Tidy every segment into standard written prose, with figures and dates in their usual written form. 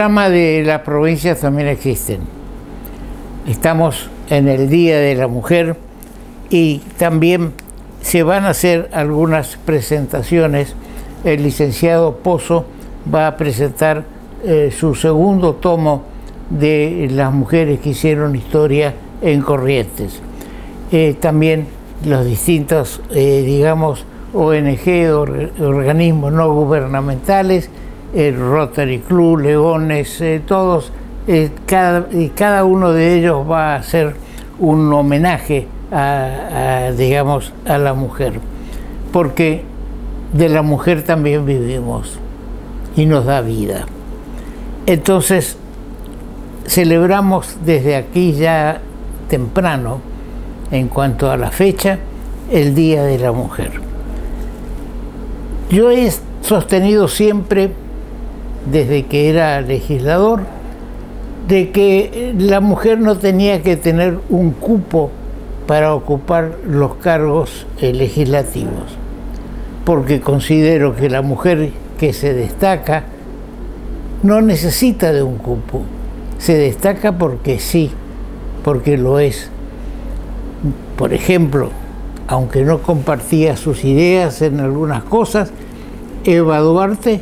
programa de las provincias también existen. Estamos en el Día de la Mujer y también se van a hacer algunas presentaciones. El licenciado Pozo va a presentar su segundo tomo de las mujeres que hicieron historia en Corrientes. También los distintos, digamos, ONG, organismos no gubernamentales, el Rotary Club, Leones, todos, cada uno de ellos va a hacer un homenaje digamos, a la mujer, porque de la mujer también vivimos y nos da vida. Entonces, celebramos desde aquí ya temprano, en cuanto a la fecha, el Día de la Mujer. Yo he sostenido siempre, desde que era legislador, de que la mujer no tenía que tener un cupo para ocupar los cargos legislativos, porque considero que la mujer que se destaca no necesita de un cupo, se destaca porque sí, porque lo es. Por ejemplo, aunque no compartía sus ideas en algunas cosas, Eva Duarte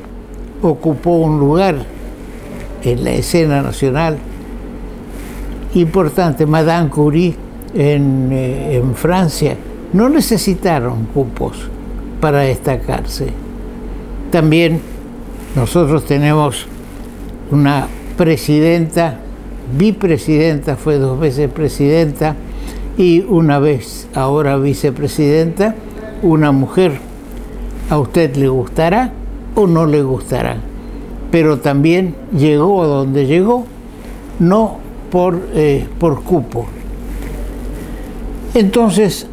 ocupó un lugar en la escena nacional importante. Madame Curie en Francia no necesitaron cupos para destacarse. También nosotros tenemos una presidenta, vicepresidenta, fue 2 veces presidenta y una vez ahora vicepresidenta, una mujer. A usted le gustará o no le gustará, pero también llegó a donde llegó, no por cupo. Entonces,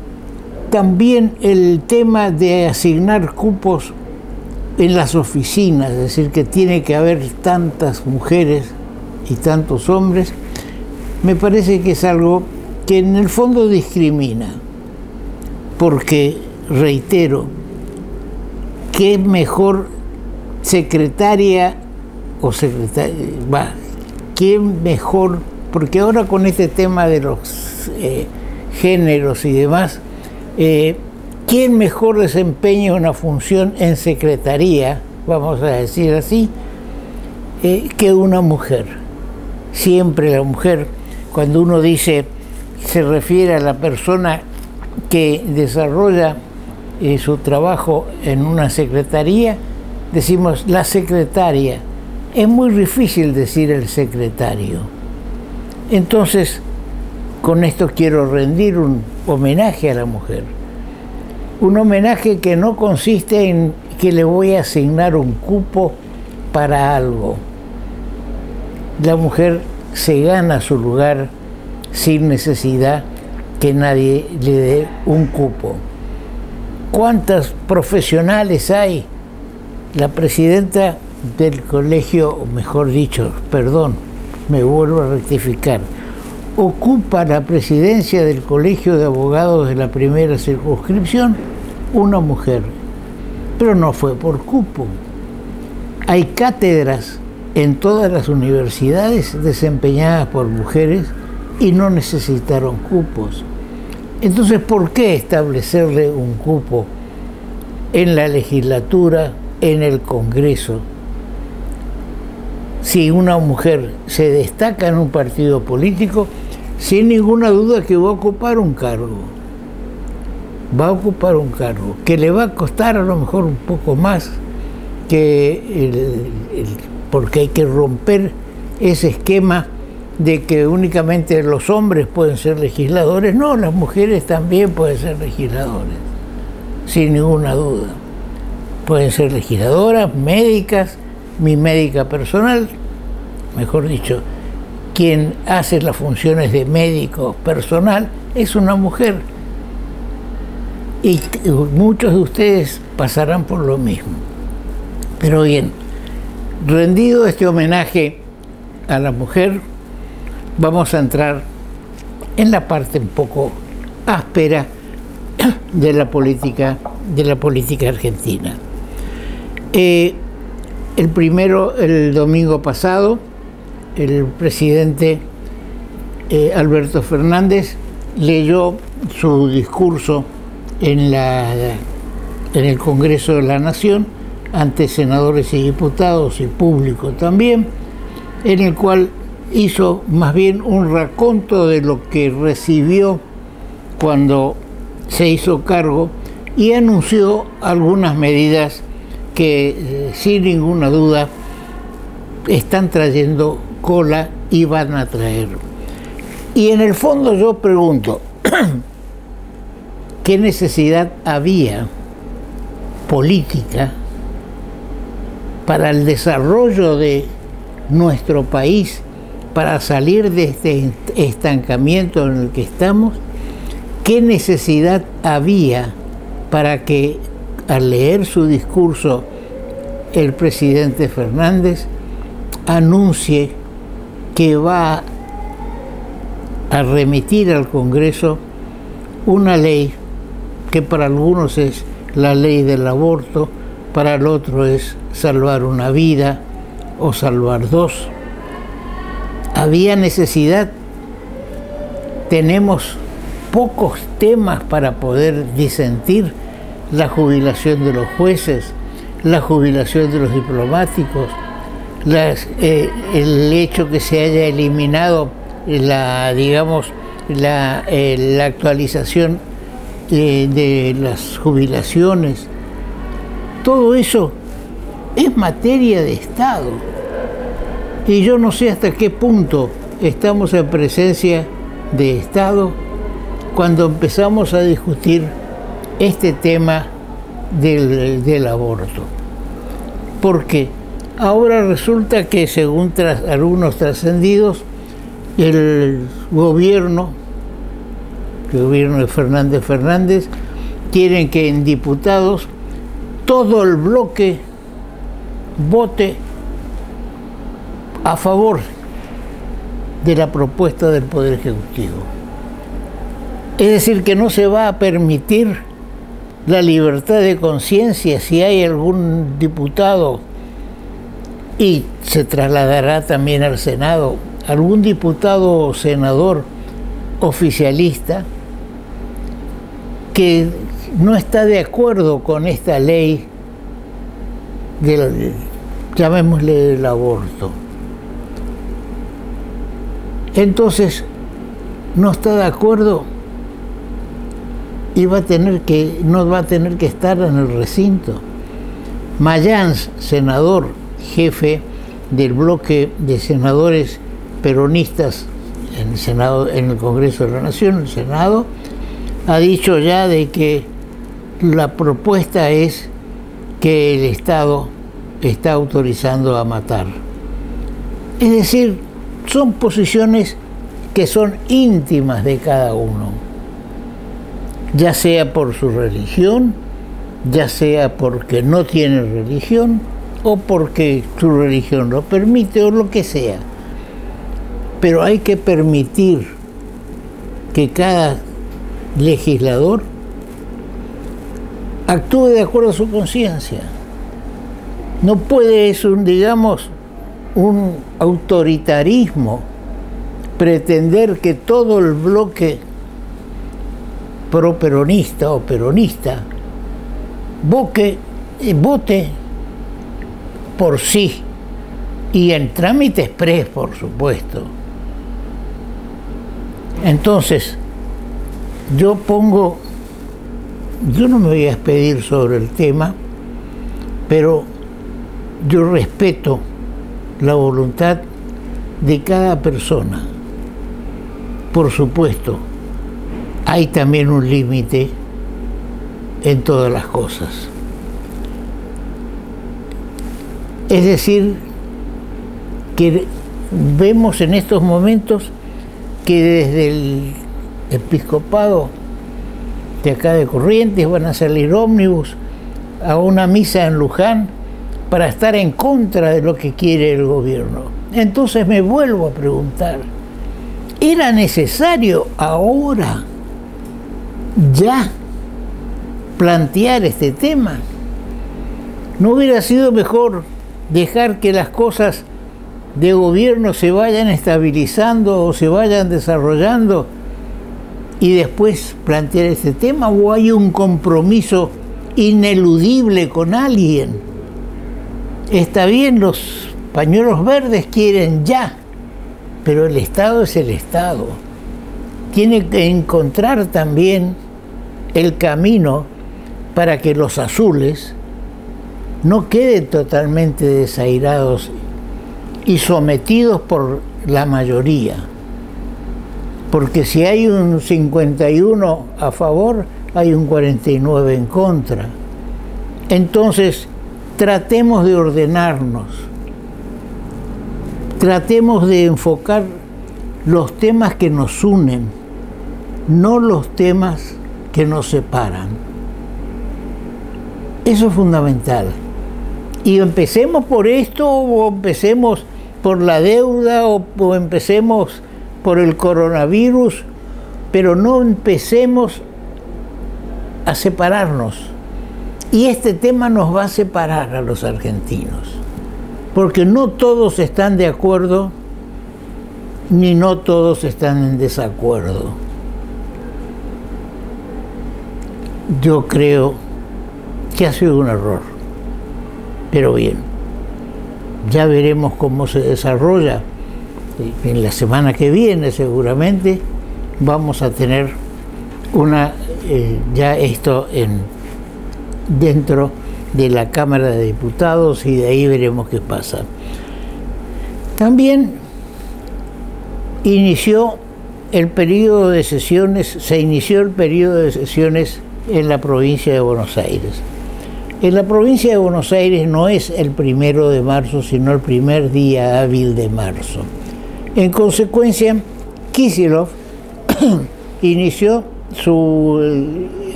también el tema de asignar cupos en las oficinas, es decir, que tiene que haber tantas mujeres y tantos hombres, me parece que es algo que en el fondo discrimina, porque, reitero, qué mejor secretaria o secretaria, qué mejor, porque ahora con este tema de los géneros y demás, ¿quién mejor desempeña una función en secretaría, vamos a decir así, que una mujer? Siempre la mujer, cuando uno dice, se refiere a la persona que desarrolla su trabajo en una secretaría, decimos la secretaria. Es muy difícil decir el secretario. Entonces, con esto quiero rendir un homenaje a la mujer. Un homenaje que no consiste en que le voy a asignar un cupo para algo. La mujer se gana su lugar sin necesidad que nadie le dé un cupo. ¿Cuántas profesionales hay? La presidenta del colegio, o mejor dicho, perdón, me vuelvo a rectificar, ocupa la presidencia del Colegio de Abogados de la primera circunscripción una mujer, pero no fue por cupo. Hay cátedras en todas las universidades desempeñadas por mujeres y no necesitaron cupos. Entonces, ¿por qué establecerle un cupo en la legislatura, en el Congreso? Si una mujer se destaca en un partido político, sin ninguna duda que va a ocupar un cargo. Va a ocupar un cargo que le va a costar a lo mejor un poco más, porque hay que romper ese esquema de que únicamente los hombres pueden ser legisladores. No, las mujeres también pueden ser legisladores, sin ninguna duda. Pueden ser legisladoras, médicas. Mi médica personal, mejor dicho, quien hace las funciones de médico personal es una mujer. Y muchos de ustedes pasarán por lo mismo. Pero bien, rendido este homenaje a la mujer, vamos a entrar en la parte un poco áspera de la política argentina. El domingo pasado, el presidente Alberto Fernández leyó su discurso en el Congreso de la Nación ante senadores y diputados y público también, en el cual hizo más bien un raconto de lo que recibió cuando se hizo cargo y anunció algunas medidas que sin ninguna duda están trayendo cola y van a traer. Y en el fondo yo pregunto, ¿qué necesidad había política para el desarrollo de nuestro país, para salir de este estancamiento en el que estamos? ¿Qué necesidad había para que, al leer su discurso, el presidente Fernández anuncie que va a remitir al Congreso una ley que para algunos es la ley del aborto, para el otro es salvar una vida o salvar dos? ¿Había necesidad? Tenemos pocos temas para poder disentir: la jubilación de los jueces, la jubilación de los diplomáticos, el hecho que se haya eliminado la actualización de las jubilaciones. Todo eso es materia de Estado. Y yo no sé hasta qué punto estamos en presencia de Estado cuando empezamos a discutir este tema del aborto. Porque ahora resulta que, según algunos trascendidos, el gobierno de Fernández, quieren que en diputados todo el bloque vote a favor de la propuesta del Poder Ejecutivo. Es decir, que no se va a permitir la libertad de conciencia si hay algún diputado, y se trasladará también al Senado, algún diputado o senador oficialista que no está de acuerdo con esta ley llamémosle del aborto. Entonces no está de acuerdo y no va a tener que estar en el recinto. Mayans, senador, jefe del bloque de senadores peronistas en el Senado, en el Congreso de la Nación, el Senado, ha dicho ya de que la propuesta es que el Estado está autorizando a matar. Es decir, son posiciones que son íntimas de cada uno, ya sea por su religión, ya sea porque no tiene religión, o porque su religión lo permite, o lo que sea. Pero hay que permitir que cada legislador actúe de acuerdo a su conciencia. No puede, un autoritarismo pretender que todo el bloque pro-peronista o peronista vote por sí, y en trámite exprés, por supuesto. Entonces, yo no me voy a expedir sobre el tema, pero yo respeto la voluntad de cada persona. Por supuesto, hay también un límite en todas las cosas. Es decir, que vemos en estos momentos que desde el episcopado de acá de Corrientes van a salir ómnibus a una misa en Luján para estar en contra de lo que quiere el gobierno. Entonces me vuelvo a preguntar, ¿era necesario ahora ya plantear este tema? ¿No hubiera sido mejor dejar que las cosas de gobierno se vayan estabilizando o se vayan desarrollando y después plantear este tema, o hay un compromiso ineludible con alguien. Está bien, los pañuelos verdes quieren ya, pero el Estado es el Estado. Tiene que encontrar también el camino para que los azules no queden totalmente desairados y sometidos por la mayoría. Porque si hay un 51 a favor, hay un 49 en contra. Entonces, tratemos de ordenarnos. Tratemos de enfocar los temas que nos unen, no los temas que nos separan. Eso es fundamental. Y empecemos por esto, o empecemos por la deuda, o empecemos por el coronavirus, pero no empecemos a separarnos. Y este tema nos va a separar a los argentinos, porque no todos están de acuerdo, ni no todos están en desacuerdo. Yo creo que ha sido un error, pero bien, ya veremos cómo se desarrolla. En la semana que viene seguramente vamos a tener ya esto dentro de la Cámara de Diputados, y de ahí veremos qué pasa. También inició el periodo de sesiones, se inició el periodo de sesiones en la provincia de Buenos Aires. En la provincia de Buenos Aires no es el 1 de marzo, sino el primer día hábil de marzo. En consecuencia, Kicillof inició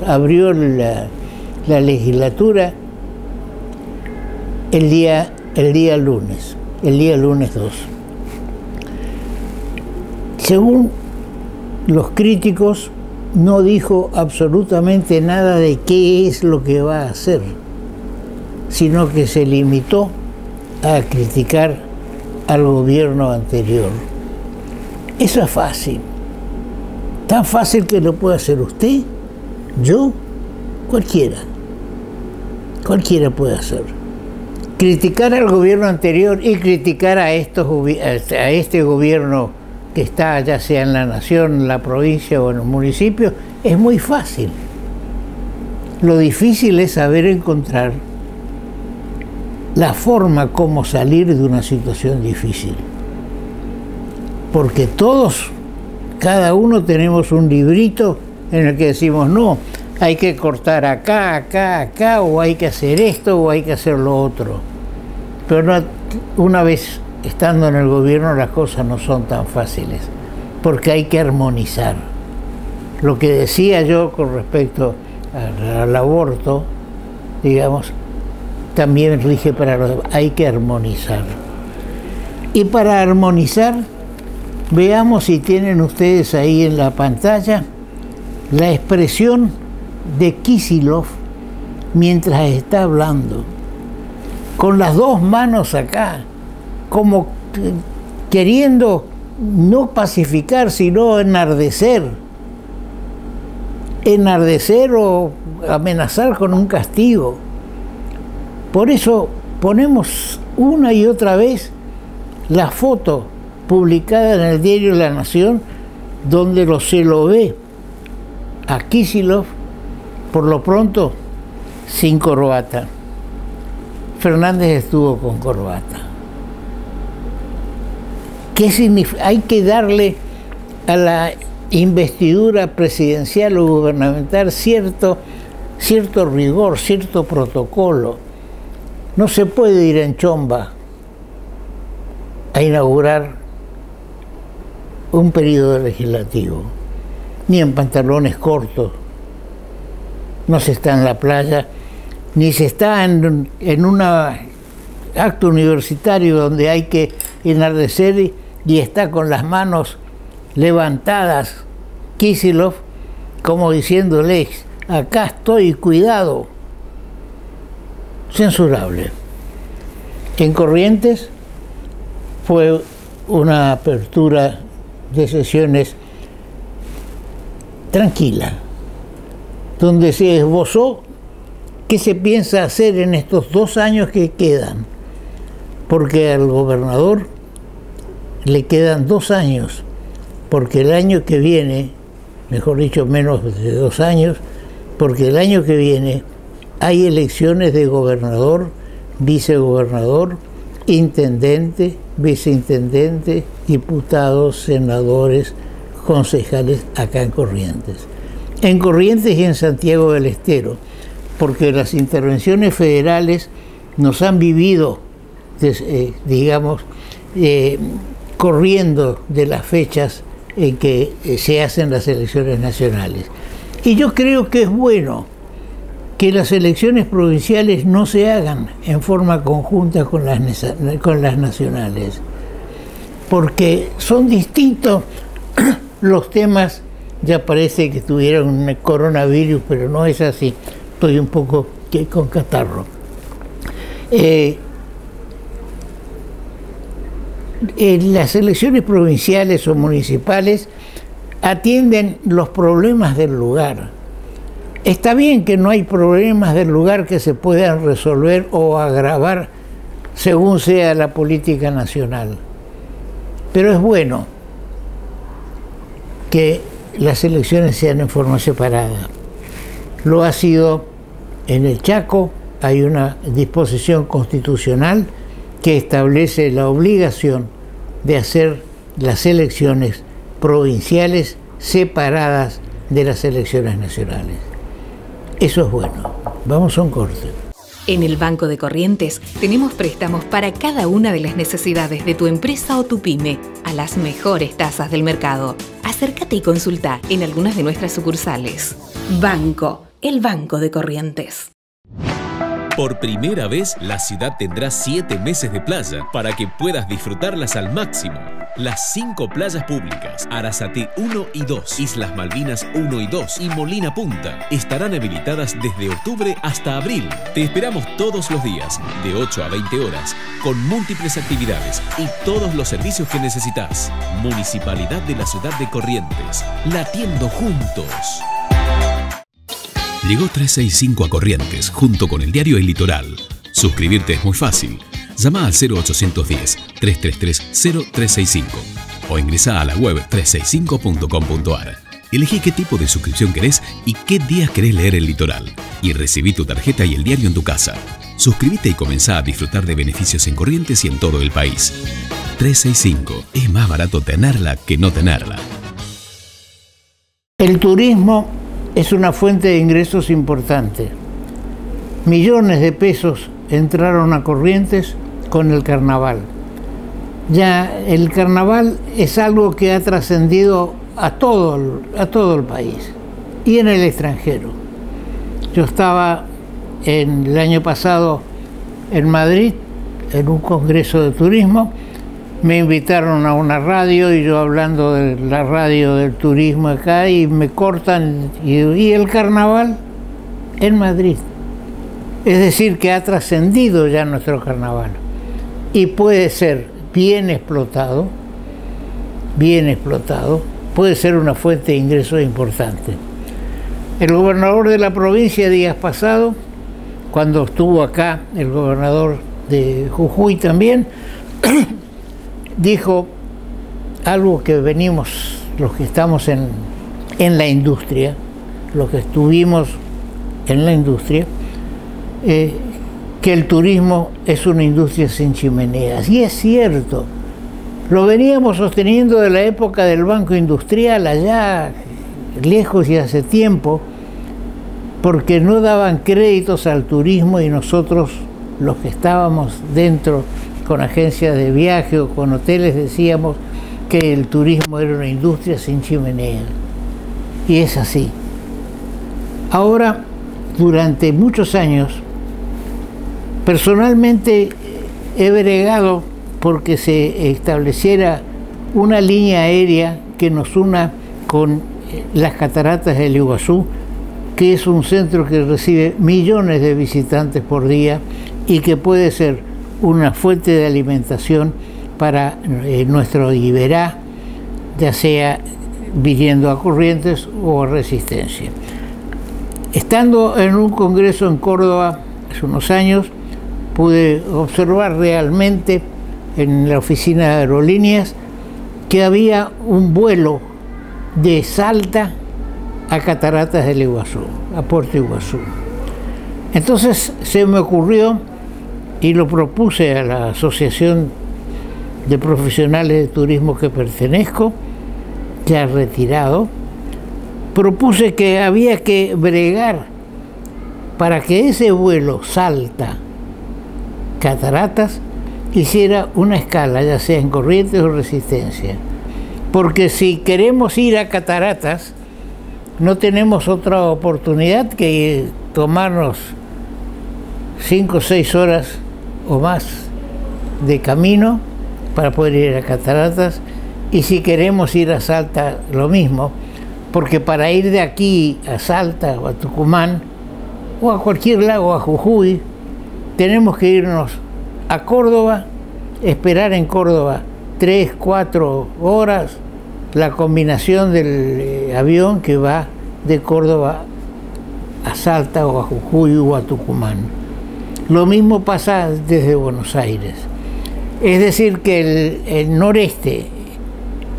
abrió la legislatura el día lunes 2. Según los críticos, no dijo absolutamente nada de qué es lo que va a hacer, sino que se limitó a criticar al gobierno anterior. Eso es fácil, tan fácil que lo puede hacer usted, yo, cualquiera puede hacer. Criticar al gobierno anterior y criticar a este gobierno que está ya sea en la nación, en la provincia o en el municipio, es muy fácil. Lo difícil es saber encontrar la forma como salir de una situación difícil. Porque todos, cada uno tenemos un librito en el que decimos, no, hay que cortar acá, acá, acá, o hay que hacer esto, o hay que hacer lo otro. Pero no, una vez estando en el gobierno las cosas no son tan fáciles, porque hay que armonizar. Lo que decía yo con respecto al aborto, digamos, también rige para los demás. Hay que armonizar. Y para armonizar, veamos si tienen ustedes ahí en la pantalla la expresión de Kicillof mientras está hablando, con las dos manos acá, como queriendo no pacificar, sino enardecer o amenazar con un castigo. Por eso ponemos una y otra vez la foto publicada en el diario La Nación, donde se lo ve a Kicillof, por lo pronto, sin corbata. Fernández estuvo con corbata. ¿Qué significa? Hay que darle a la investidura presidencial o gubernamental cierto rigor, cierto protocolo. No se puede ir en chomba a inaugurar un periodo legislativo, ni en pantalones cortos. No se está en la playa, ni se está en un acto universitario donde hay que enardecer y está con las manos levantadas Kicillof, como diciéndole, acá estoy, cuidado. Censurable. En Corrientes fue una apertura de sesiones tranquila, donde se esbozó qué se piensa hacer en estos 2 años que quedan, porque al gobernador le quedan 2 años, porque el año que viene, mejor dicho, menos de 2 años, porque el año que viene hay elecciones de gobernador, vicegobernador, intendente, viceintendente, diputados, senadores, concejales acá en Corrientes. En Corrientes y en Santiago del Estero, porque las intervenciones federales nos han vivido, corriendo de las fechas en que se hacen las elecciones nacionales. Y yo creo que es bueno que las elecciones provinciales no se hagan en forma conjunta con las nacionales, porque son distintos los temas. Ya parece que tuvieron un coronavirus, pero no es así. Estoy un poco con catarro. Las elecciones provinciales o municipales atienden los problemas del lugar. Está bien que no hay problemas del lugar que se puedan resolver o agravar según sea la política nacional, pero es bueno que las elecciones sean en forma separada. Lo ha sido en el Chaco. Hay una disposición constitucional que establece la obligación de hacer las elecciones provinciales separadas de las elecciones nacionales. Eso es bueno. Vamos a un corte. En el Banco de Corrientes tenemos préstamos para cada una de las necesidades de tu empresa o tu pyme a las mejores tasas del mercado. Acércate y consulta en algunas de nuestras sucursales. Banco, el Banco de Corrientes. Por primera vez, la ciudad tendrá 7 meses de playa para que puedas disfrutarlas al máximo. Las 5 playas públicas, Arasatí 1 y 2, Islas Malvinas 1 y 2 y Molina Punta estarán habilitadas desde octubre hasta abril. Te esperamos todos los días, de 8 a 20 horas, con múltiples actividades y todos los servicios que necesitas. Municipalidad de la Ciudad de Corrientes, latiendo juntos. Llegó 365 a Corrientes, junto con el diario El Litoral. Suscribirte es muy fácil. Llama al 0810-333-0365 o ingresá a la web 365.com.ar. Elegí qué tipo de suscripción querés y qué días querés leer El Litoral. Y recibí tu tarjeta y el diario en tu casa. Suscríbete y comenzá a disfrutar de beneficios en Corrientes y en todo el país. 365. Es más barato tenerla que no tenerla. El turismo es una fuente de ingresos importante. Millones de pesos entraron a Corrientes con el carnaval. Ya el carnaval es algo que ha trascendido a todo el país y en el extranjero. Yo estaba el año pasado en Madrid en un congreso de turismo. Me invitaron a una radio y yo hablando de la radio del turismo acá y me cortan y el carnaval en Madrid. Es decir, que ha trascendido ya nuestro carnaval y puede ser bien explotado, puede ser una fuente de ingresos importante. El gobernador de la provincia días pasados, cuando estuvo acá el gobernador de Jujuy también, dijo algo que venimos, los que estamos en la industria, los que estuvimos en la industria, que el turismo es una industria sin chimeneas. Y es cierto, lo veníamos sosteniendo de la época del Banco Industrial, allá lejos y hace tiempo, porque no daban créditos al turismo y nosotros, los que estábamos dentro con agencias de viaje o con hoteles, decíamos que el turismo era una industria sin chimenea. Y es así. Ahora, durante muchos años, personalmente he bregado porque se estableciera una línea aérea que nos una con las cataratas del Iguazú, que es un centro que recibe millones de visitantes por día y que puede ser una fuente de alimentación para nuestro Iberá, ya sea viniendo a Corrientes o a Resistencia. Estando en un congreso en Córdoba hace unos años, pude observar realmente en la oficina de aerolíneas que había un vuelo de Salta a Cataratas del Iguazú, a Puerto Iguazú. Entonces se me ocurrió y lo propuse a la Asociación de Profesionales de Turismo que pertenezco, ya retirado, propuse que había que bregar para que ese vuelo Salta-Cataratas hiciera una escala, ya sea en Corrientes o Resistencia. Porque si queremos ir a Cataratas, no tenemos otra oportunidad que tomarnos 5 o 6 horas o más de camino para poder ir a Cataratas, y si queremos ir a Salta, lo mismo, porque para ir de aquí a Salta o a Tucumán o a cualquier lago, a Jujuy, tenemos que irnos a Córdoba, esperar en Córdoba 3, 4 horas, la combinación del avión que va de Córdoba a Salta o a Jujuy o a Tucumán. Lo mismo pasa desde Buenos Aires. Es decir, que el noreste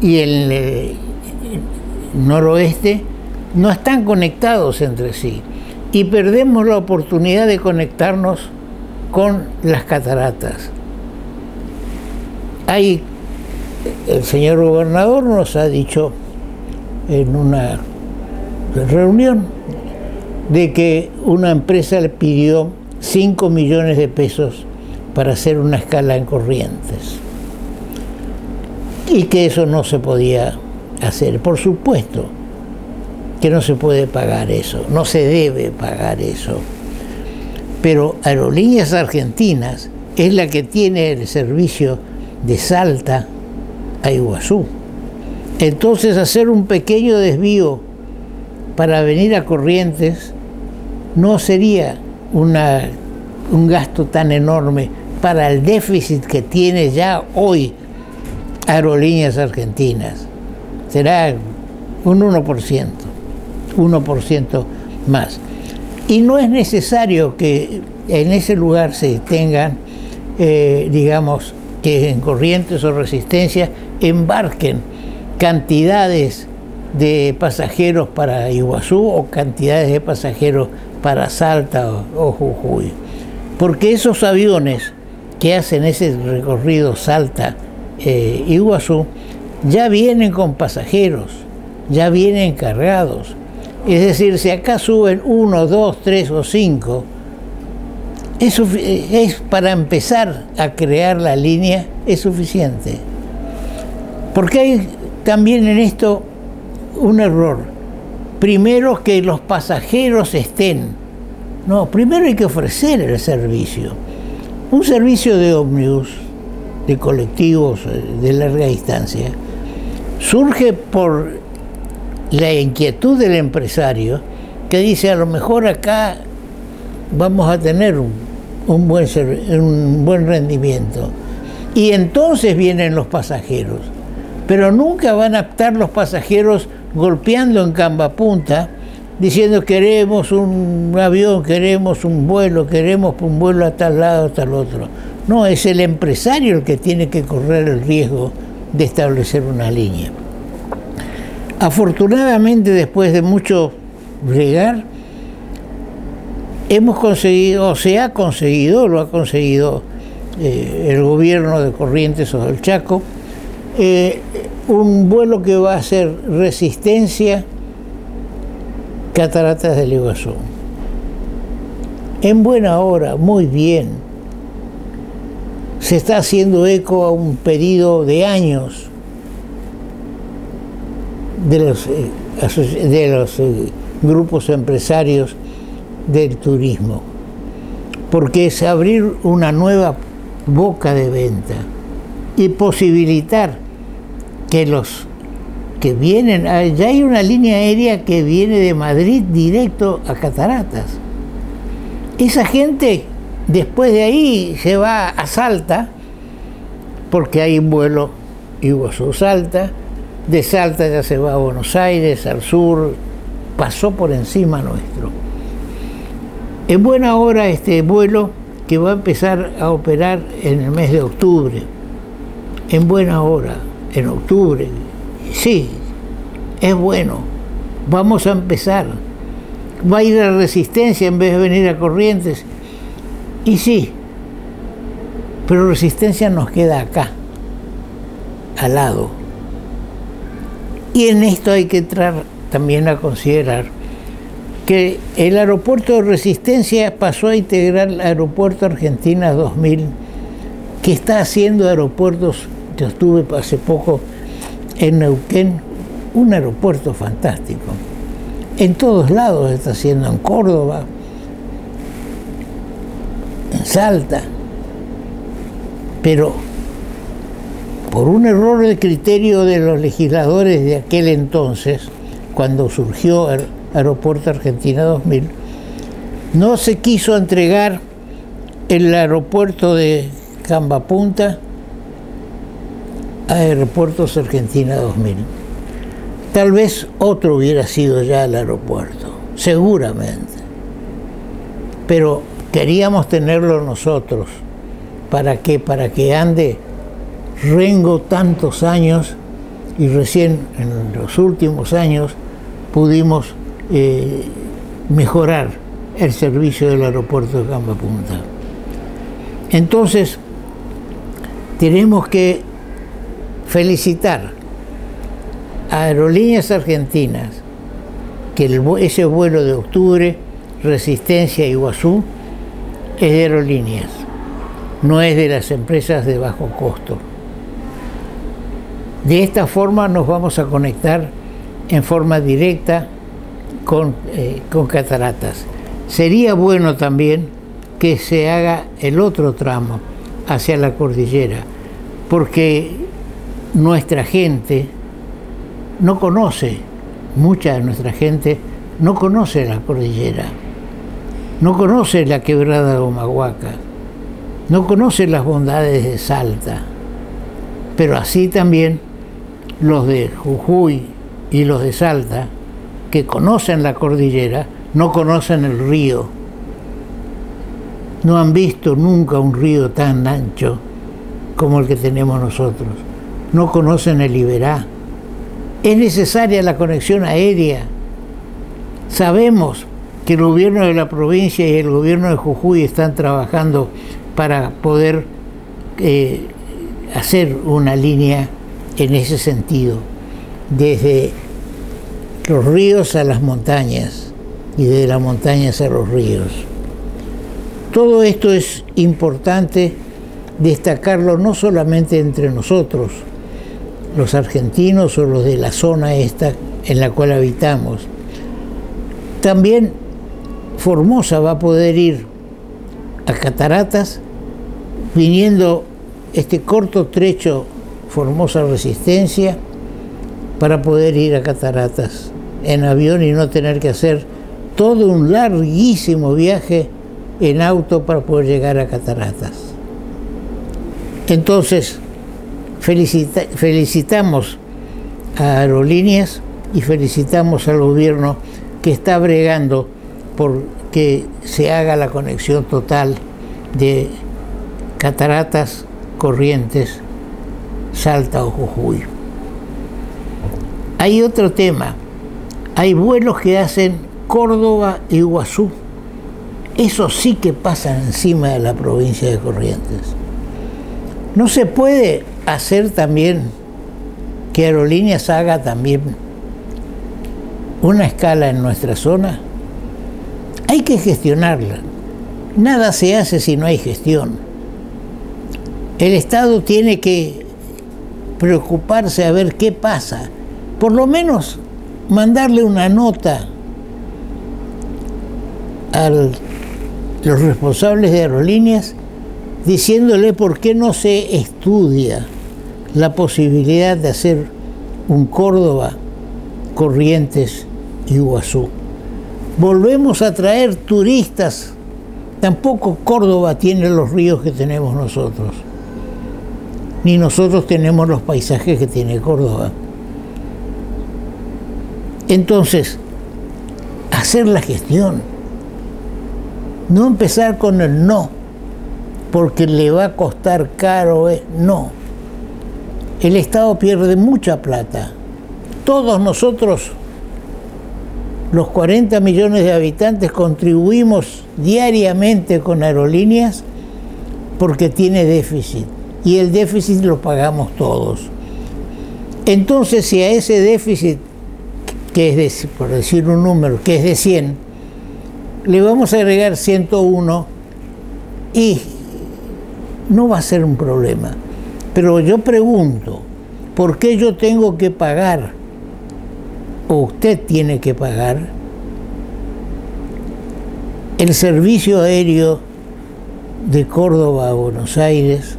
y el noroeste no están conectados entre sí y perdemos la oportunidad de conectarnos con las cataratas. El señor gobernador nos ha dicho en una reunión de que una empresa le pidió 5 millones de pesos para hacer una escala en Corrientes y que eso no se podía hacer. Por supuesto que no se puede pagar eso, no se debe pagar eso, pero Aerolíneas Argentinas es la que tiene el servicio de Salta a Iguazú. Entonces hacer un pequeño desvío para venir a Corrientes no sería un gasto tan enorme para el déficit que tiene ya hoy Aerolíneas Argentinas. Será un 1% más. Y no es necesario que en ese lugar se tengan, digamos, que en Corrientes o Resistencia embarquen cantidades de pasajeros para Iguazú o cantidades de pasajeros para Salta o Jujuy. Porque esos aviones que hacen ese recorrido Salta-Iguazú ya vienen con pasajeros, ya vienen cargados. Es decir, si acá suben 1, 2, 3 o 5, es para empezar a crear la línea, es suficiente. Porque hay también en esto un error. Primero, que los pasajeros estén. No, primero hay que ofrecer el servicio. Un servicio de ómnibus, de colectivos de larga distancia, surge por la inquietud del empresario que dice: a lo mejor acá vamos a tener un buen rendimiento. Y entonces vienen los pasajeros. Pero nunca van a estar los pasajeros golpeando en Cambapunta diciendo: queremos un avión, queremos un vuelo a tal lado, a tal otro. No, es el empresario el que tiene que correr el riesgo de establecer una línea. Afortunadamente, después de mucho bregar, hemos conseguido, o se ha conseguido, lo ha conseguido el gobierno de Corrientes o del Chaco, un vuelo que va a ser Resistencia, Cataratas del Iguazú. En buena hora, muy bien. Se está haciendo eco a un pedido de años de los grupos empresarios del turismo, porque es abrir una nueva boca de venta y posibilitar que los que vienen, ya hay una línea aérea que viene de Madrid directo a Cataratas. Esa gente después de ahí se va a Salta, porque hay un vuelo Iguazú-Salta, de Salta ya se va a Buenos Aires, al sur, pasó por encima nuestro. En buena hora este vuelo que va a empezar a operar en el mes de octubre, en buena hora, en octubre, sí, es bueno, vamos a empezar, va a ir a Resistencia en vez de venir a Corrientes, y sí, pero Resistencia nos queda acá, al lado. Y en esto hay que entrar también a considerar que el aeropuerto de Resistencia pasó a integrar el aeropuerto Argentina 2000, que está haciendo aeropuertos. Yo estuve hace poco en Neuquén, un aeropuerto fantástico. En todos lados está haciendo, en Córdoba, en Salta, pero por un error de criterio de los legisladores de aquel entonces, cuando surgió el Aeropuerto Argentina 2000, no se quiso entregar el aeropuerto de Cambapunta a Aeropuertos Argentina 2000. Tal vez otro hubiera sido ya el aeropuerto, seguramente, pero queríamos tenerlo nosotros. ¿Para qué? Para que ande Rengo tantos años, y recién en los últimos años pudimos mejorar el servicio del aeropuerto de Cambapunta. Entonces, tenemos que felicitar a Aerolíneas Argentinas, que ese vuelo de octubre, Resistencia Iguazú, es de Aerolíneas, no es de las empresas de bajo costo. De esta forma nos vamos a conectar en forma directa con Cataratas. Sería bueno también que se haga el otro tramo hacia la cordillera, porque nuestra gente no conoce, mucha de nuestra gente no conoce la cordillera, no conoce la quebrada de Humahuaca, no conoce las bondades de Salta, pero así también los de Jujuy y los de Salta, que conocen la cordillera, no conocen el río. No han visto nunca un río tan ancho como el que tenemos nosotros. No conocen el Iberá. Es necesaria la conexión aérea. Sabemos que el gobierno de la provincia y el gobierno de Jujuy están trabajando para poder hacer una línea en ese sentido, desde los ríos a las montañas y de las montañas a los ríos. Todo esto es importante destacarlo no solamente entre nosotros, los argentinos o los de la zona esta en la cual habitamos. También Formosa va a poder ir a Cataratas, viniendo este corto trecho Formosa-Resistencia, para poder ir a Cataratas en avión y no tener que hacer todo un larguísimo viaje en auto para poder llegar a Cataratas. Entonces, felicitamos a Aerolíneas y felicitamos al gobierno que está bregando por que se haga la conexión total de Cataratas, Corrientes, Salta o Jujuy. Hay otro tema, hay vuelos que hacen Córdoba-Iguazú, eso sí que pasan encima de la provincia de Corrientes. ¿No se puede hacer también que Aerolíneas haga también una escala en nuestra zona? Hay que gestionarla, nada se hace si no hay gestión. El Estado tiene que preocuparse a ver qué pasa, por lo menos mandarle una nota a los responsables de Aerolíneas diciéndole por qué no se estudia la posibilidad de hacer un Córdoba, Corrientes y Iguazú. Volvemos a traer turistas, tampoco Córdoba tiene los ríos que tenemos nosotros. ni nosotros tenemos los paisajes que tiene Córdoba. Entonces, hacer la gestión, no empezar con el no, porque le va a costar caro, no. El Estado pierde mucha plata. Todos nosotros, los 40 millones de habitantes, contribuimos diariamente con aerolíneas porque tiene déficit. Y el déficit lo pagamos todos. Entonces, si a ese déficit, que es por decir un número, que es de 100, le vamos a agregar 101 y no va a ser un problema. Pero yo pregunto, ¿por qué yo tengo que pagar, o usted tiene que pagar, el servicio aéreo de Córdoba a Buenos Aires,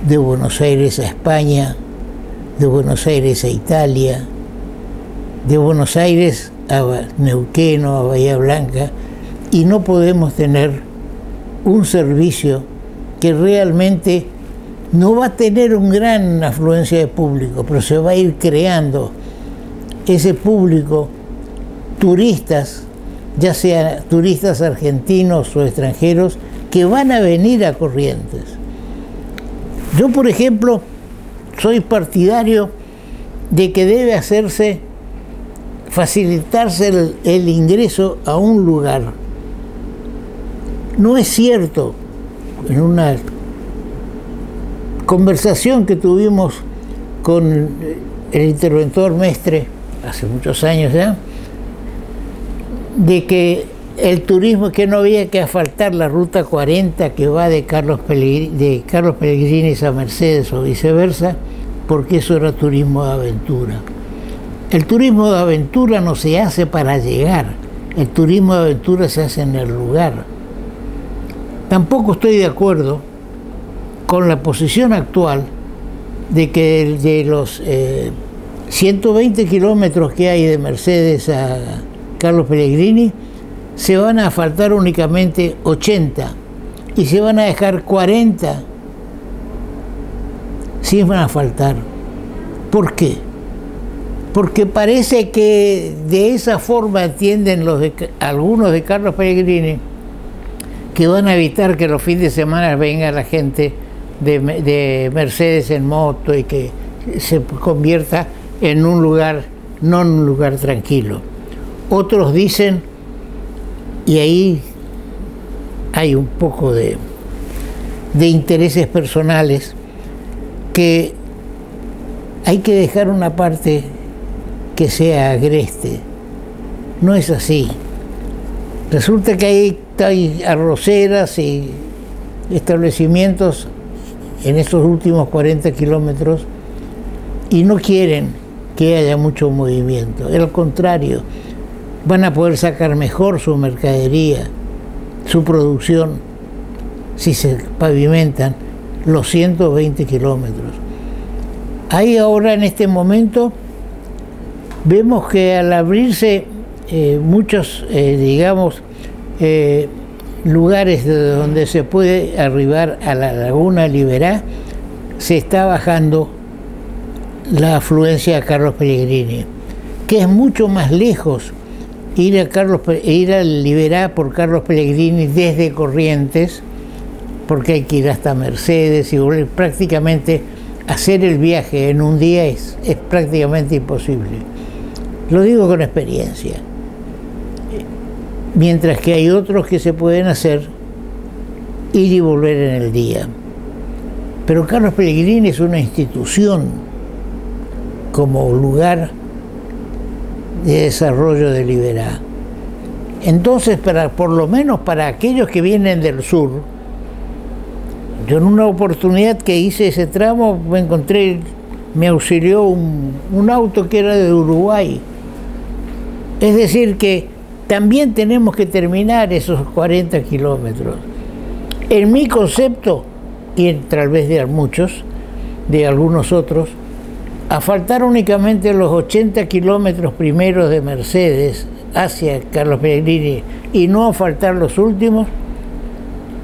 de Buenos Aires a España, de Buenos Aires a Italia, de Buenos Aires a Neuquén o a Bahía Blanca, y no podemos tener un servicio que realmente no va a tener una gran afluencia de público, pero se va a ir creando ese público, turistas, ya sea turistas argentinos o extranjeros, que van a venir a Corrientes. Yo, por ejemplo, soy partidario de que debe facilitarse el ingreso a un lugar. No es cierto, en una conversación que tuvimos con el interventor Mestre, hace muchos años ya, de que el turismo, que no había que asfaltar la ruta 40 que va de Carlos Pellegrini a Mercedes o viceversa, porque eso era turismo de aventura. El turismo de aventura no se hace para llegar, el turismo de aventura se hace en el lugar. Tampoco estoy de acuerdo con la posición actual de que de los 120 kilómetros que hay de Mercedes a Carlos Pellegrini, se van a asfaltar únicamente 80 y se van a dejar 40 sin asfaltar. ¿Por qué? Porque parece que de esa forma entienden algunos de Carlos Pellegrini, que van a evitar que los fines de semana venga la gente de Mercedes en moto y que se convierta en un lugar, no en un lugar tranquilo. Otros dicen, y ahí hay un poco de intereses personales, que hay que dejar una parte que sea agreste. No es así. Resulta que hay arroceras y establecimientos en estos últimos 40 kilómetros y no quieren que haya mucho movimiento. Al contrario, van a poder sacar mejor su mercadería, su producción, si se pavimentan los 120 kilómetros. Ahí ahora, en este momento, vemos que al abrirse muchos, lugares donde se puede arribar a la laguna Liberá, se está bajando la afluencia a Carlos Pellegrini, que es mucho más lejos ir a Liberá por Carlos Pellegrini desde Corrientes, porque hay que ir hasta Mercedes y volver. Prácticamente hacer el viaje en un día es prácticamente imposible. Lo digo con experiencia. Mientras que hay otros que se pueden hacer ir y volver en el día. Pero Carlos Pellegrini es una institución como lugar de desarrollo de Liberá. Entonces, por lo menos para aquellos que vienen del sur, yo en una oportunidad que hice ese tramo me auxilió un auto que era de Uruguay. Es decir, que también tenemos que terminar esos 40 kilómetros. En mi concepto, y tal vez de muchos, de algunos otros, asfaltar únicamente los 80 kilómetros primeros de Mercedes hacia Carlos Pellegrini y no asfaltar los últimos,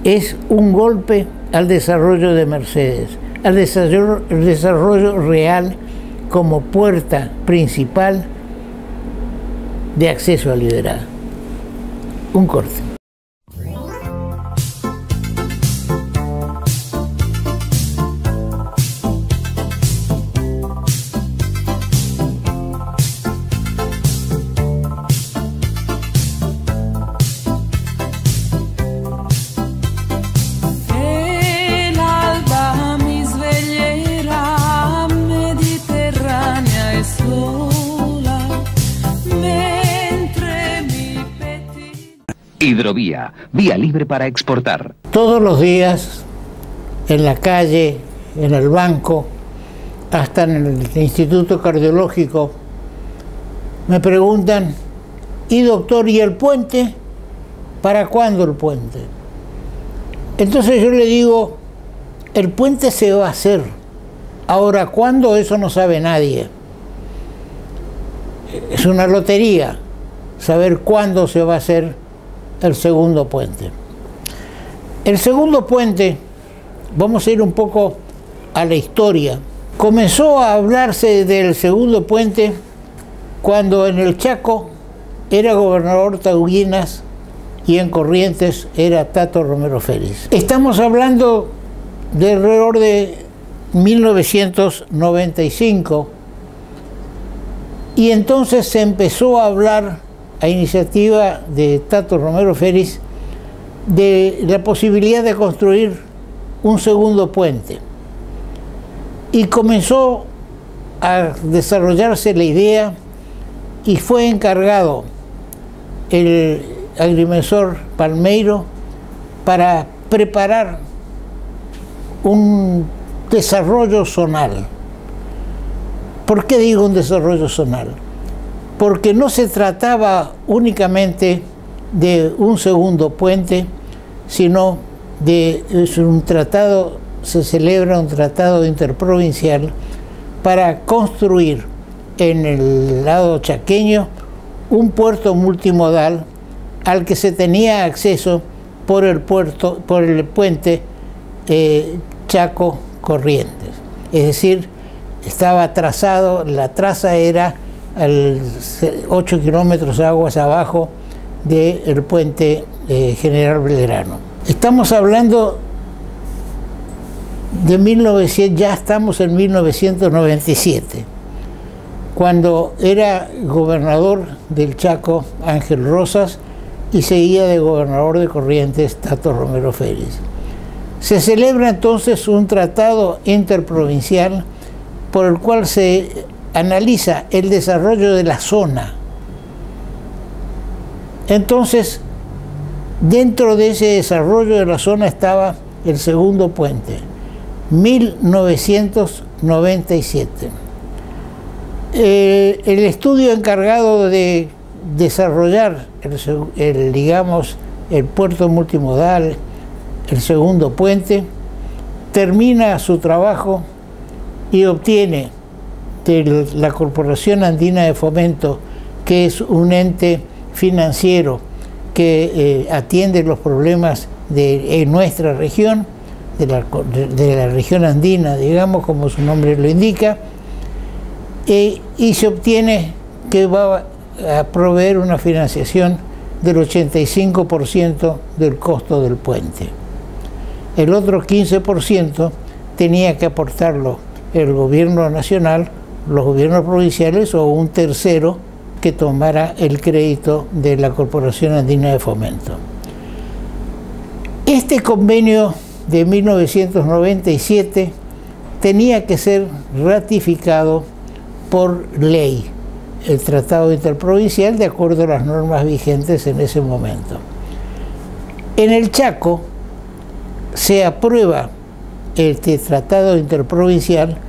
es un golpe al desarrollo de Mercedes. al desarrollo real como puerta principal de acceso a Liberá. Un corte. Hidrovía, vía libre para exportar. Todos los días, en la calle, en el banco, hasta en el Instituto Cardiológico, me preguntan, ¿y doctor, y el puente? ¿Para cuándo el puente? Entonces yo le digo, el puente se va a hacer. Ahora, ¿cuándo? Eso no sabe nadie. Es una lotería saber cuándo se va a hacer el segundo puente. El segundo puente, vamos a ir un poco a la historia. Comenzó a hablarse del segundo puente cuando en el Chaco era gobernador Taguinas y en Corrientes era Tato Romero Félix. Estamos hablando de alrededor de 1995 y entonces se empezó a hablar a iniciativa de Tato Romero Félix de la posibilidad de construir un segundo puente. Y comenzó a desarrollarse la idea y fue encargado el agrimensor Palmeiro para preparar un desarrollo zonal. ¿Por qué digo un desarrollo zonal? Porque no se trataba únicamente de un segundo puente, sino de un tratado, se celebra un tratado interprovincial para construir en el lado chaqueño un puerto multimodal al que se tenía acceso por el puente Chaco Corrientes. Es decir, estaba trazado, la traza era 8 kilómetros aguas abajo del puente General Belgrano. Estamos hablando de ya estamos en 1997, cuando era gobernador del Chaco Ángel Rosas y seguía de gobernador de Corrientes Tato Romero Félix. Se celebra entonces un tratado interprovincial por el cual se analiza el desarrollo de la zona. Entonces, dentro de ese desarrollo de la zona estaba el segundo puente, 1997. El estudio encargado de desarrollar el puerto multimodal, el segundo puente, termina su trabajo y obtiene de la Corporación Andina de Fomento, que es un ente financiero que atiende los problemas en nuestra región, de la región andina, digamos, como su nombre lo indica, y se obtiene que va a proveer una financiación del 85% del costo del puente. El otro 15% tenía que aportarlo el gobierno nacional, los gobiernos provinciales o un tercero que tomara el crédito de la Corporación Andina de Fomento. Este convenio de 1997 tenía que ser ratificado por ley, el Tratado Interprovincial, de acuerdo a las normas vigentes en ese momento. En el Chaco se aprueba este Tratado Interprovincial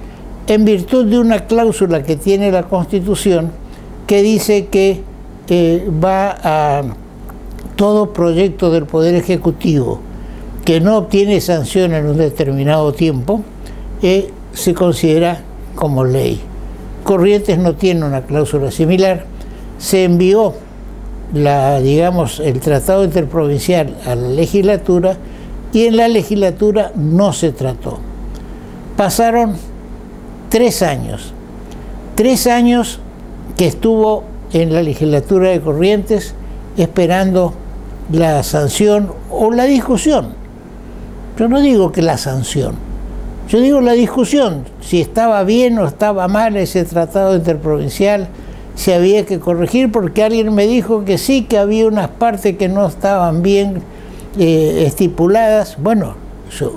en virtud de una cláusula que tiene la Constitución que dice que va a todo proyecto del Poder Ejecutivo que no obtiene sanción en un determinado tiempo, se considera como ley. Corrientes no tiene una cláusula similar. Se envió el Tratado Interprovincial a la legislatura y en la legislatura no se trató. Pasaron 3 años. 3 años que estuvo en la legislatura de Corrientes esperando la sanción o la discusión. Yo no digo que la sanción, yo digo la discusión, si estaba bien o estaba mal ese tratado interprovincial, si había que corregir, porque alguien me dijo que sí, que había unas partes que no estaban bien estipuladas. Bueno,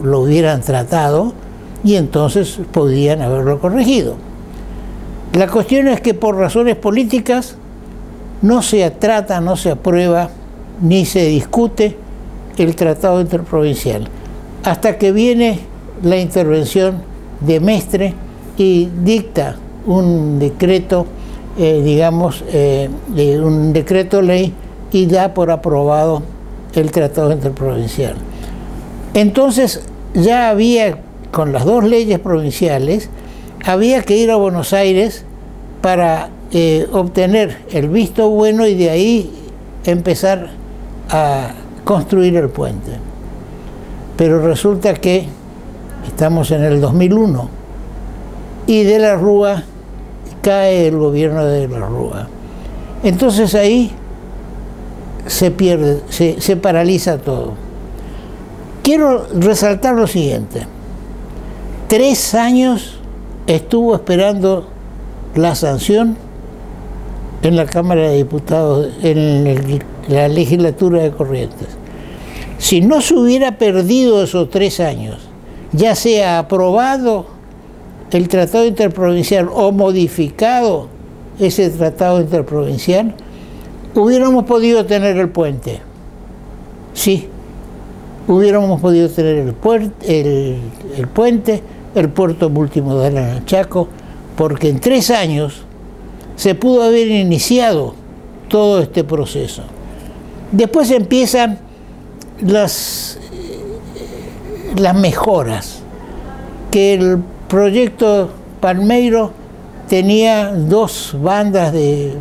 lo hubieran tratado y entonces podían haberlo corregido. La cuestión es que por razones políticas no se trata, no se aprueba ni se discute el tratado interprovincial, hasta que viene la intervención de Mestre y dicta un decreto, un decreto ley, y da por aprobado el tratado interprovincial. Entonces ya había, con las 2 leyes provinciales, había que ir a Buenos Aires para obtener el visto bueno y de ahí empezar a construir el puente. Pero resulta que estamos en el 2001 y de la Rúa cae el gobierno de la Rúa. Entonces ahí se pierde, se paraliza todo. Quiero resaltar lo siguiente: 3 años estuvo esperando la sanción en la Cámara de Diputados, en la legislatura de Corrientes. Si no se hubiera perdido esos 3 años, ya sea aprobado el tratado interprovincial o modificado ese tratado interprovincial, hubiéramos podido tener el puente. Sí, hubiéramos podido tener el puente, el puerto multimodal en el Chaco, porque en 3 años se pudo haber iniciado todo este proceso. Después empiezan las mejoras, que el proyecto Palmeiro tenía 2 bandas de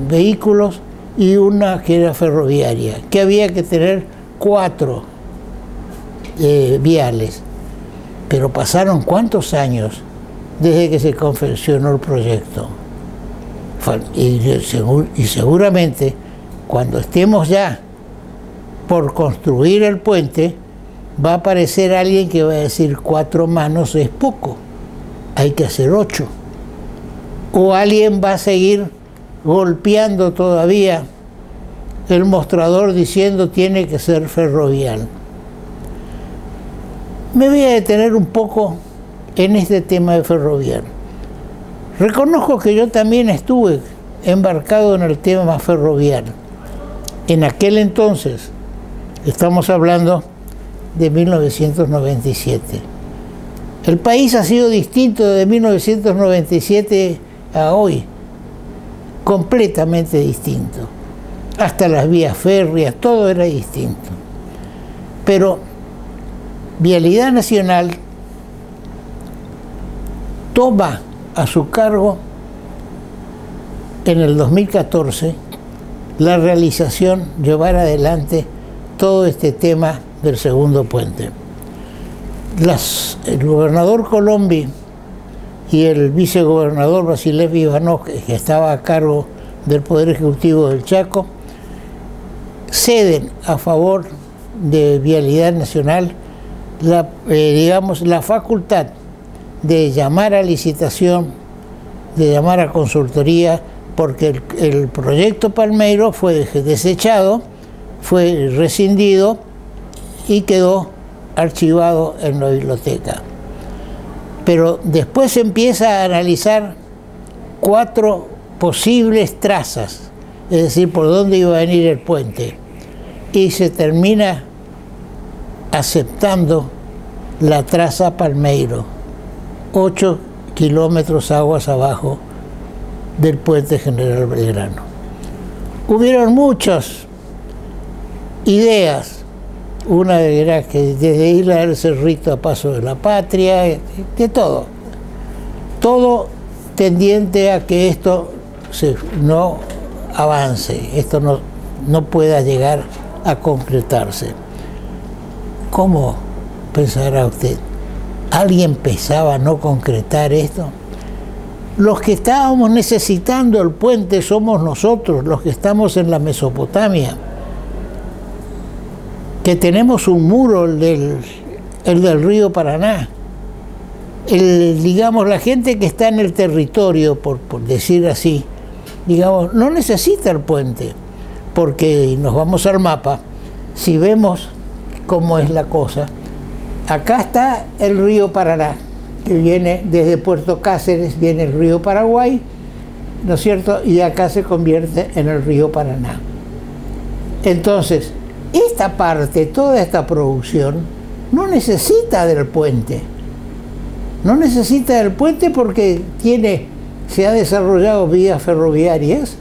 vehículos y una que era ferroviaria, que había que tener 4 viales. Pero pasaron ¿cuántos años desde que se confeccionó el proyecto? Y seguramente cuando estemos ya por construir el puente, va a aparecer alguien que va a decir 4 manos es poco, hay que hacer 8. O alguien va a seguir golpeando todavía el mostrador diciendo tiene que ser ferrovial. Me voy a detener un poco en este tema de ferrovial. Reconozco que yo también estuve embarcado en el tema ferrovial. En aquel entonces, estamos hablando de 1997. El país ha sido distinto de 1997 a hoy, completamente distinto. Hasta las vías férreas, todo era distinto. Pero Vialidad Nacional toma a su cargo en el 2014 la realización, llevar adelante todo este tema del segundo puente. El gobernador Colombi y el vicegobernador Basilev Ivanov, que estaba a cargo del Poder Ejecutivo del Chaco, ceden a favor de Vialidad Nacional la facultad de llamar a licitación, de llamar a consultoría, porque el proyecto Palmeiro fue desechado, fue rescindido y quedó archivado en la biblioteca. Pero después se empieza a analizar 4 posibles trazas, es decir, por dónde iba a venir el puente, y se termina aceptando la traza Palmeiro, 8 kilómetros aguas abajo del puente General Belgrano. Hubieron muchas ideas, una era que desde Isla del Cerrito a Paso de la Patria, de todo tendiente a que esto no avance, esto no pueda llegar a concretarse. ¿Cómo pensará usted? alguien pensaba no concretar esto. Los que estábamos necesitando el puente somos nosotros, los que estamos en la Mesopotamia, que tenemos un muro, el del río Paraná. Digamos, la gente que está en el territorio, por decir así, digamos, no necesita el puente, porque nos vamos al mapa, si vemos cómo es la cosa, acá está el río Paraná, que viene desde Puerto Cáceres, viene el río Paraguay, ¿no es cierto? Y acá se convierte en el río Paraná. Entonces, esta parte, toda esta producción, no necesita del puente. No necesita del puente porque se ha desarrollado vías ferroviarias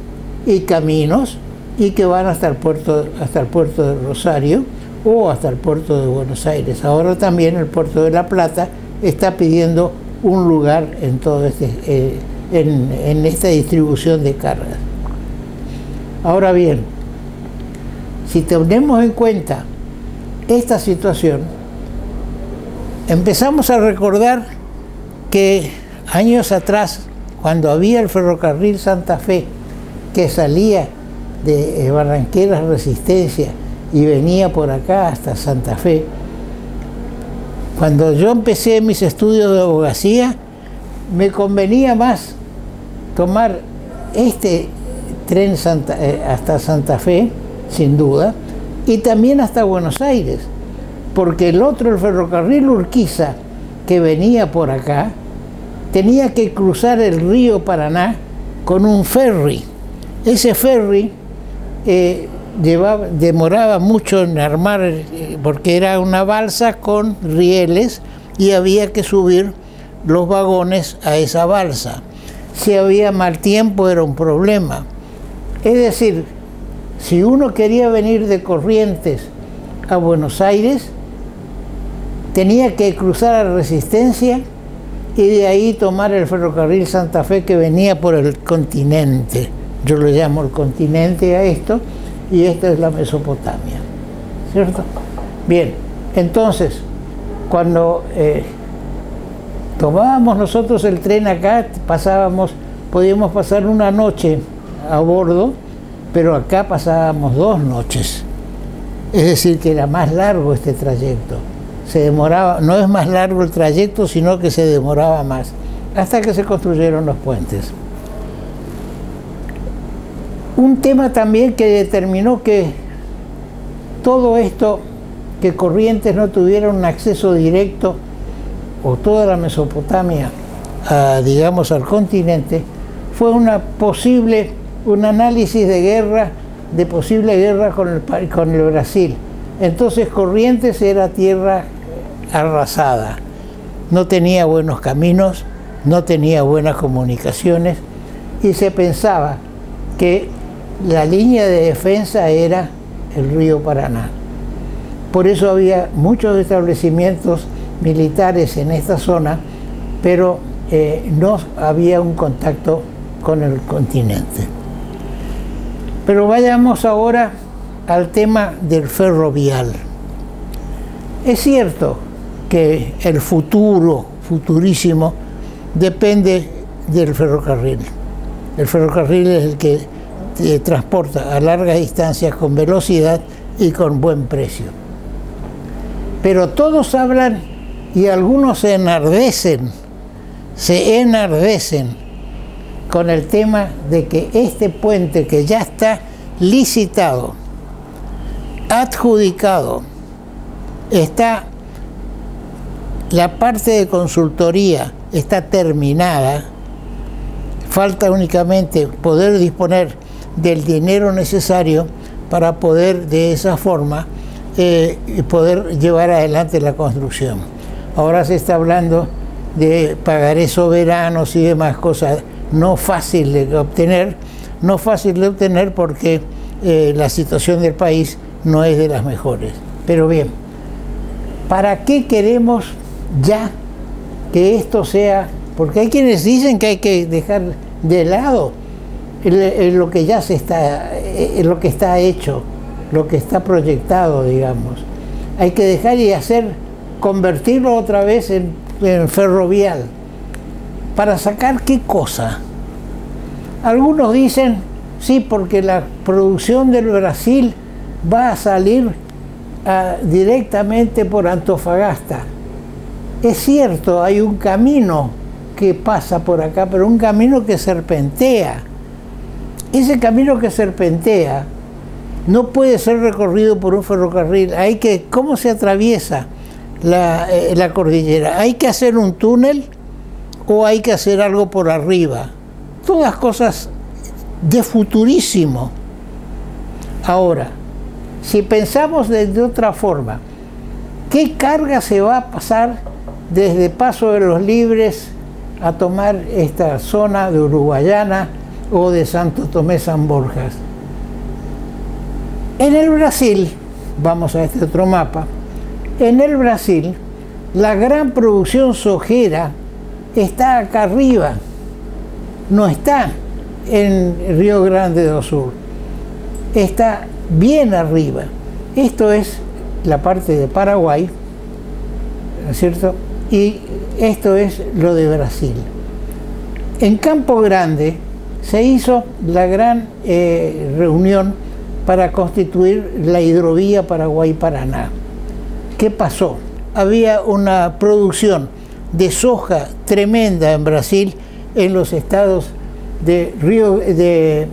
y caminos y que van hasta el puerto de Rosario o hasta el puerto de Buenos Aires. Ahora también el puerto de La Plata está pidiendo un lugar en todo en esta distribución de cargas. Ahora bien, si tenemos en cuenta esta situación, empezamos a recordar que años atrás, cuando había el ferrocarril Santa Fe, que salía de Barranqueras Resistencia y venía por acá hasta Santa Fe, cuando yo empecé mis estudios de abogacía, me convenía más tomar este tren hasta Santa Fe, sin duda, y también hasta Buenos Aires, porque el ferrocarril Urquiza, que venía por acá, tenía que cruzar el río Paraná con un ferry. Ese ferry demoraba mucho en armar, porque era una balsa con rieles y había que subir los vagones a esa balsa. Si había mal tiempo era un problema. Es decir, si uno quería venir de Corrientes a Buenos Aires, tenía que cruzar a Resistencia y de ahí tomar el ferrocarril Santa Fe, que venía por el continente. Yo lo llamo el continente a esto, y esta es la Mesopotamia, ¿cierto? Bien, entonces, cuando tomábamos nosotros el tren acá, podíamos pasar una noche a bordo, pero acá pasábamos 2 noches. Es decir, que era más largo este trayecto. Se demoraba, no es más largo el trayecto, sino que se demoraba más, hasta que se construyeron los puentes. Un tema también que determinó que todo esto, que Corrientes no tuviera un acceso directo, o toda la Mesopotamia, digamos, al continente, fue un análisis de posible guerra con el Brasil. Entonces Corrientes era tierra arrasada, no tenía buenos caminos, no tenía buenas comunicaciones, y se pensaba que la línea de defensa era el río Paraná. Por eso había muchos establecimientos militares en esta zona, pero no había un contacto con el continente. Pero vayamos ahora al tema del ferrovial. Es cierto que el futurísimo, depende del ferrocarril. El ferrocarril es el que transporta a largas distancias con velocidad y con buen precio. Pero todos hablan, y algunos se enardecen con el tema de que este puente, que ya está licitado, adjudicado, la parte de consultoría está terminada, falta únicamente poder disponer del dinero necesario para poder de esa forma poder llevar adelante la construcción. Ahora se está hablando de pagarés soberanos y demás cosas, no fácil de obtener porque la situación del país no es de las mejores. Pero bien, ¿para qué queremos ya que esto sea? Porque hay quienes dicen que hay que dejar de lado lo que ya lo que está hecho, lo que está proyectado, digamos. Hay que dejar y convertirlo otra vez en ferrovial. ¿Para sacar qué cosa? Algunos dicen, sí, porque la producción del Brasil va a salir directamente por Antofagasta. Es cierto, hay un camino que pasa por acá, pero un camino que serpentea. Ese camino que serpentea no puede ser recorrido por un ferrocarril. ¿Cómo se atraviesa la cordillera? ¿Hay que hacer un túnel o hay que hacer algo por arriba? Todas cosas de futurísimo. Ahora, si pensamos de otra forma, ¿qué carga se va a pasar desde Paso de los Libres a tomar esta zona de Uruguayana o de Santo Tomé San Borjas? En el Brasil, vamos a este otro mapa, en el Brasil la gran producción sojera está acá arriba, no está en Río Grande do Sul, está bien arriba. Esto es la parte de Paraguay, ¿no es cierto? Y esto es lo de Brasil. En Campo Grande se hizo la gran reunión para constituir la hidrovía Paraguay-Paraná. ¿Qué pasó? Había una producción de soja tremenda en Brasil, en los estados de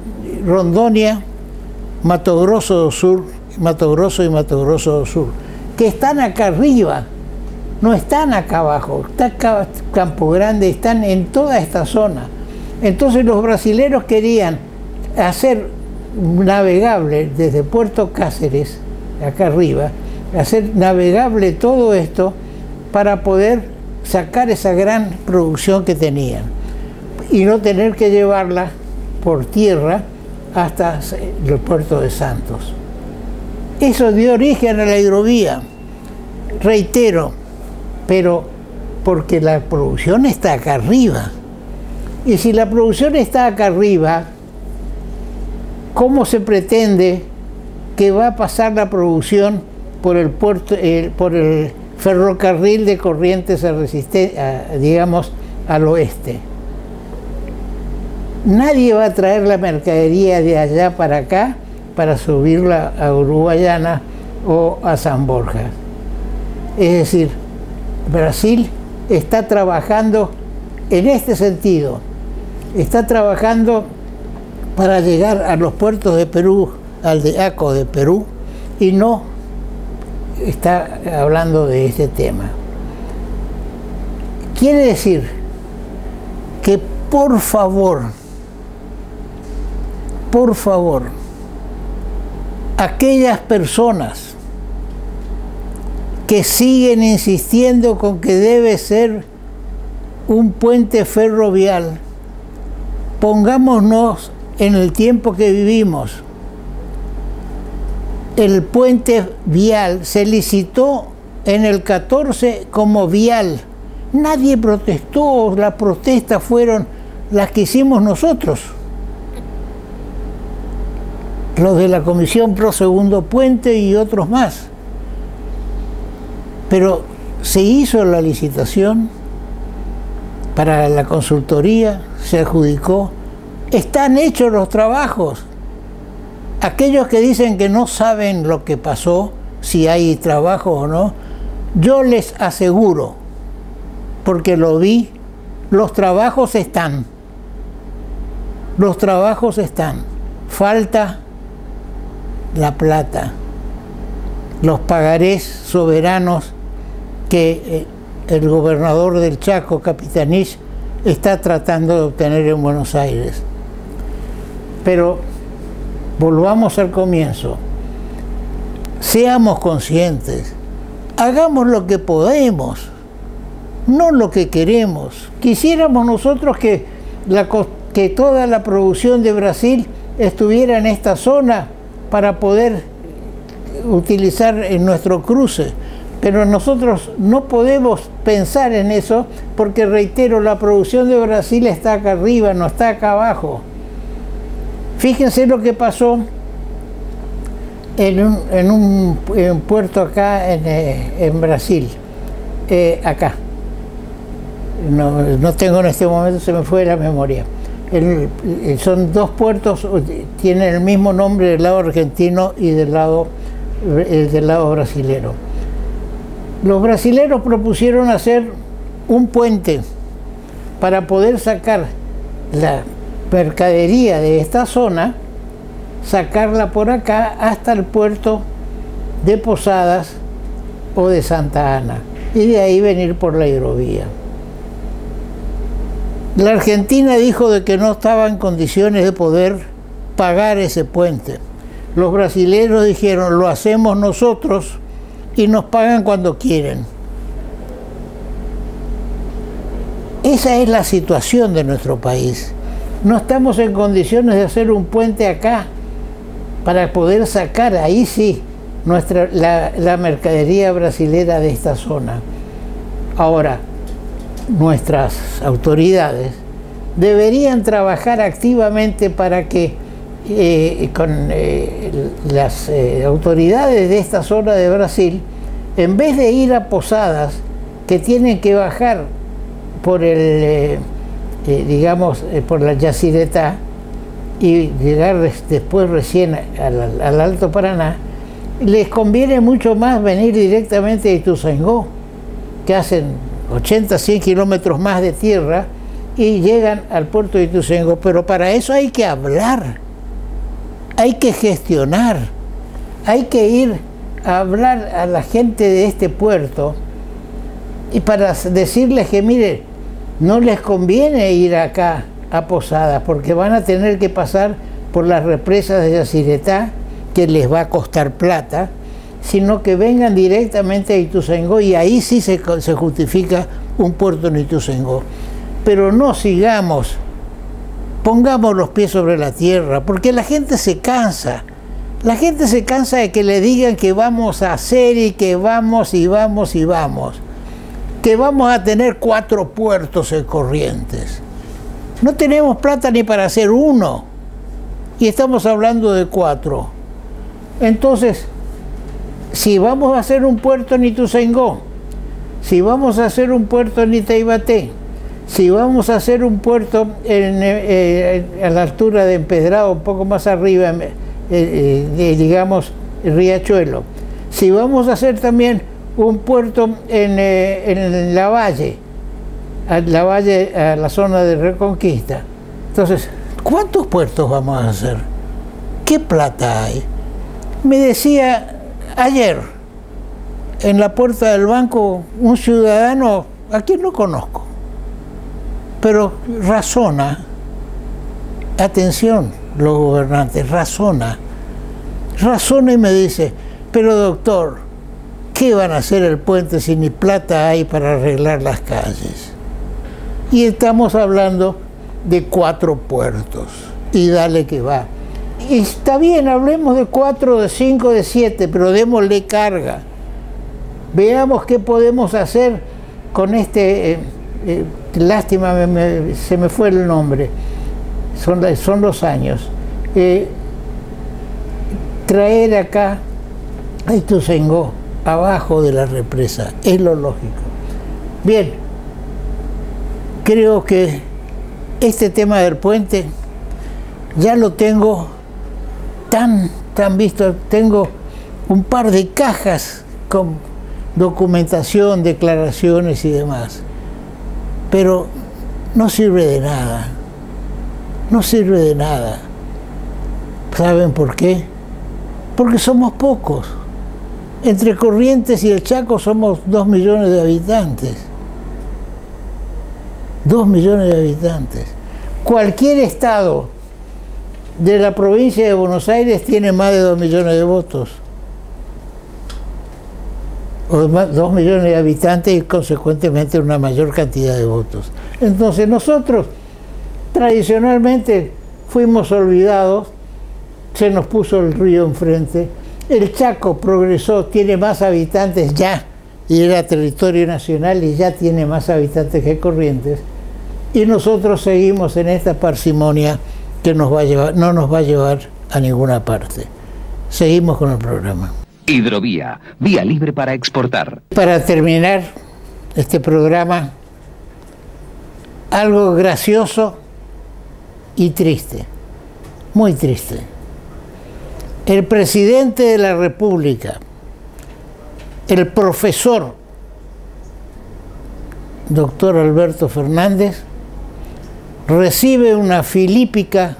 Rondônia, Mato Grosso do Sul, Mato Grosso y Mato Grosso do Sul, que están acá arriba, no están acá abajo. Está acá Campo Grande, están en toda esta zona. Entonces los brasileros querían hacer navegable desde Puerto Cáceres, acá arriba, hacer navegable todo esto para poder sacar esa gran producción que tenían y no tener que llevarla por tierra hasta el puerto de Santos. Eso dio origen a la hidrovía, reitero, pero porque la producción está acá arriba. Y si la producción está acá arriba, ¿cómo se pretende que va a pasar la producción por el puerto, por el ferrocarril de Corrientes digamos, al oeste? Nadie va a traer la mercadería de allá para acá para subirla a Uruguayana o a San Borjas. Es decir, Brasil está trabajando en este sentido. Está trabajando para llegar a los puertos de Perú, al de Aco de Perú, y no está hablando de este tema. Quiere decir que por favor, aquellas personas que siguen insistiendo con que debe ser un puente ferrovial, pongámonos en el tiempo que vivimos. El puente vial se licitó en el 14 como vial. Nadie protestó, las protestas fueron las que hicimos nosotros, los de la Comisión Pro Segundo Puente y otros más. Pero se hizo la licitación para la consultoría, se adjudicó, están hechos los trabajos. Aquellos que dicen que no saben lo que pasó, si hay trabajo o no, yo les aseguro, porque lo vi, los trabajos están. Los trabajos están. Falta la plata, los pagarés soberanos que el gobernador del Chaco, Capitanich, está tratando de obtener en Buenos Aires. Pero volvamos al comienzo. Seamos conscientes. Hagamos lo que podemos, no lo que queremos. Quisiéramos nosotros que toda la producción de Brasil estuviera en esta zona para poder utilizar en nuestro cruce. Pero nosotros no podemos pensar en eso porque, reitero, la producción de Brasil está acá arriba, no está acá abajo. Fíjense lo que pasó en un puerto acá en Brasil, acá. no tengo en este momento, se me fue de la memoria. Son dos puertos, tienen el mismo nombre del lado argentino y del lado brasilero. Los brasileros propusieron hacer un puente para poder sacar la mercadería de esta zona, sacarla por acá hasta el puerto de Posadas o de Santa Ana, y de ahí venir por la hidrovía. La Argentina dijo de que no estaba en condiciones de poder pagar ese puente. Los brasileños dijeron, lo hacemos nosotros y nos pagan cuando quieren. Esa es la situación de nuestro país. No estamos en condiciones de hacer un puente acá para poder sacar, ahí sí, la mercadería brasilera de esta zona. Ahora, nuestras autoridades deberían trabajar activamente para que con las autoridades de esta zona de Brasil, en vez de ir a Posadas, que tienen que bajar por por la Yacyretá y llegar después recién al Alto Paraná, les conviene mucho más venir directamente a Ituzaingó, que hacen 80, 100 kilómetros más de tierra y llegan al puerto de Ituzaingó. Pero para eso hay que hablar, hay que gestionar, hay que ir a hablar a la gente de este puerto y para decirles que, mire, no les conviene ir acá a Posadas porque van a tener que pasar por las represas de Yacyretá, que les va a costar plata, sino que vengan directamente a Ituzaingó, y ahí sí se justifica un puerto en Ituzaingó. Pero no sigamos, pongamos los pies sobre la tierra, porque la gente se cansa. La gente se cansa de que le digan que vamos a hacer y que vamos y vamos y vamos. Que vamos a tener 4 puertos en Corrientes. No tenemos plata ni para hacer uno, y estamos hablando de 4. Entonces, si vamos a hacer un puerto en Ituzaingó, si vamos a hacer un puerto en Itaibaté, si vamos a hacer un puerto a la altura de Empedrado, un poco más arriba, digamos, Riachuelo, si vamos a hacer también un puerto en Lavalle, a la zona de Reconquista, entonces, ¿cuántos puertos vamos a hacer? ¿Qué plata hay? Me decía ayer, en la puerta del banco, un ciudadano a quien no conozco, pero razona, atención los gobernantes, razona y me dice, pero doctor, ¿qué van a hacer el puente si ni plata hay para arreglar las calles? Y estamos hablando de 4 puertos, y dale que va. Y está bien, hablemos de 4, de 5, de 7, pero démosle carga. Veamos qué podemos hacer con lástima, se me fue el nombre, son los años. Traer acá a Ituzaingó, abajo de la represa, es lo lógico. Bien, creo que este tema del puente ya lo tengo tan visto. Tengo un par de cajas con documentación, declaraciones y demás, pero no sirve de nada, no sirve de nada. ¿Saben por qué? Porque somos pocos. Entre Corrientes y el Chaco somos 2 millones de habitantes. 2 millones de habitantes. Cualquier estado de la provincia de Buenos Aires tiene más de 2 millones de votos. O 2 millones de habitantes y consecuentemente una mayor cantidad de votos. Entonces nosotros tradicionalmente fuimos olvidados, se nos puso el río enfrente. El Chaco progresó, tiene más habitantes ya, y era territorio nacional y ya tiene más habitantes que Corrientes. Y nosotros seguimos en esta parsimonia que no nos va a llevar a ninguna parte. Seguimos con el programa. Hidrovía, vía libre para exportar. Para terminar este programa, algo gracioso y triste, muy triste. El presidente de la República, el profesor doctor Alberto Fernández, recibe una filípica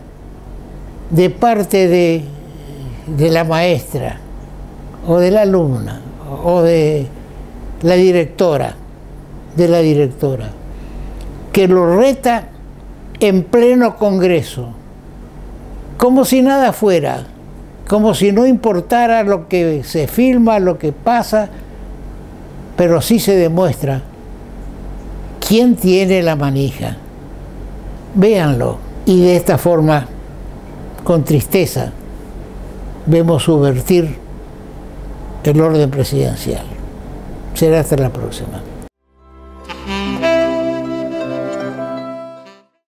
de parte de la maestra o de la alumna o de la directora, que lo reta en pleno Congreso, como si nada fuera, como si no importara lo que se filma, lo que pasa, pero sí se demuestra quién tiene la manija. Véanlo. Y de esta forma, con tristeza, vemos subvertir el orden presidencial. Será hasta la próxima.